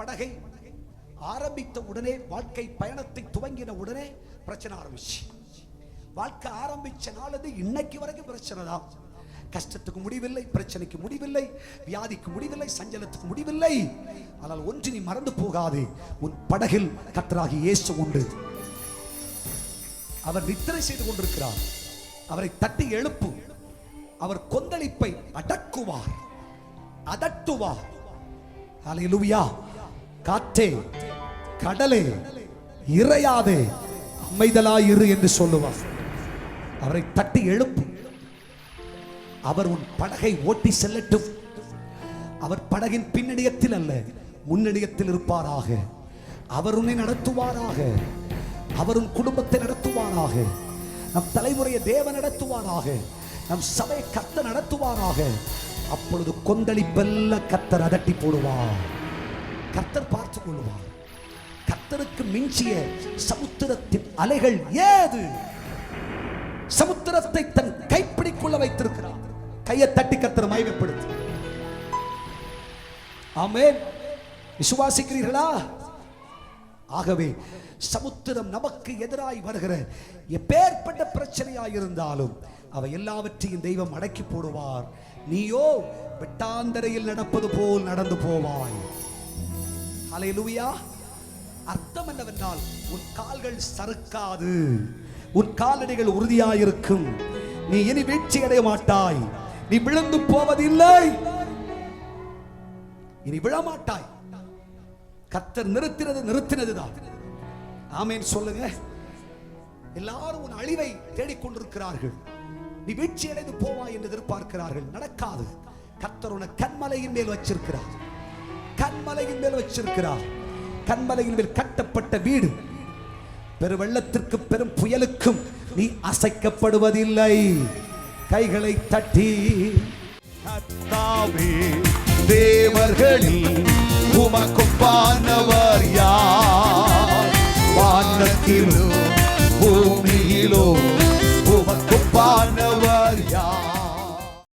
படகை ஆரம்பித்த உடனே, வாழ்க்கை பயணத்தை துவங்கின உடனே பிரச்சனை ஆரம்பிச்சு. வாழ்க்கை ஆரம்பிச்ச நாளது இன்னைக்கு வரைக்கும் பிரச்சனை தான். கஷ்டத்துக்கு முடிவில்லை, பிரச்சனைக்கு முடிவில்லை, வியாதிக்கு முடிவில்லை, சஞ்சலத்துக்கு முடிவில்லை. ஆனால் ஒன்று நீ மறந்து போகாதே, உன் படகில் கர்த்தராகிய இயேசு உண்டு. அவர் நித்திரை செய்து கொண்டிருக்கிறார். அவரை தட்டி எழுப்பு. அவர் கொந்தளிப்பை அடக்குவார், அதட்டுவார். ஹல்லேலூயா. காற்றே, கடலே, இறையாதே, அமைதலாயிரு என்று சொல்லுவார். அவரை தட்டி எழுப்பு. அவர் உன் படகை ஓட்டி செல்லட்டும். அவர் படகின் பின்னணியத்தில் அல்ல, முன்னணியத்தில் இருப்பாராக. அவர் உன்னை நடத்துவாராக. அவர் உன் குடும்பத்தை நடத்துவாராக. நம் தலைமுறையை தேவன் நடத்துவாராக. நம் சபை கர்த்தர் நடத்துவாராக. அப்பொழுது கொந்தளிப்பெல்லாம் கர்த்தர் அதட்டி போடுவார். கர்த்தர் பார்த்துக் கொள்வார். கர்த்தருக்கு மிஞ்சிய சமுத்திரத்தின் அலைகள் ஏது? சமுத்திரத்தை தன் கைப்பிடிக்குள்ள வைத்திருக்கிறார். கையை தட்டி கர்த்தர் மகிமைப்படுத்து. ஆமென். விசுவாசிக்கிறீர்களா? ஆகவே சமுத்திரம் நமக்கு எதிராய் வருகிற எப்பேற்பட்ட பிரச்சனையாய் இருந்தாலும் அவை எல்லாவற்றையும் தெய்வம் அடக்கி போடுவார். நீயோ வெட்டாந்தரையில் நடப்பது போல் நடந்து போவாய். ஹல்லேலூயா. அர்த்தம் என்னவென்றால், உன் கால்கள் சறுக்காது, உன் காலடிகள் உறுதியாயிருக்கும். நீ இனி வீழ்ச்சி அடைய மாட்டாய். நீ விழுந்து போவதில்லை. இனி விழமாட்டாய். கர்த்தர் நிறுத்தினதுதான். ஆமென் சொல்லுங்க. எல்லாரும் உன் அழிவை தேடிக்கொண்டிருக்கிறார்கள். நீ வீழ்ச்சி அடைந்து போவாய் என்று எதிர்பார்க்கிறார்கள். நடக்காது. கர்த்தர் உன்னை கன்மலையின் மேல் வச்சிருக்கிறார். கன்மலையின் மேல் வச்சிருக்கிறார். கன்மலையின் மேல் கட்டப்பட்ட வீடு பெருவெள்ளத்திற்கு பெரும் புயலுக்கும் நீ அசைக்கப்படுவதில்லை. கைகளை தட்டி, கர்த்தாவே தேவர்களில்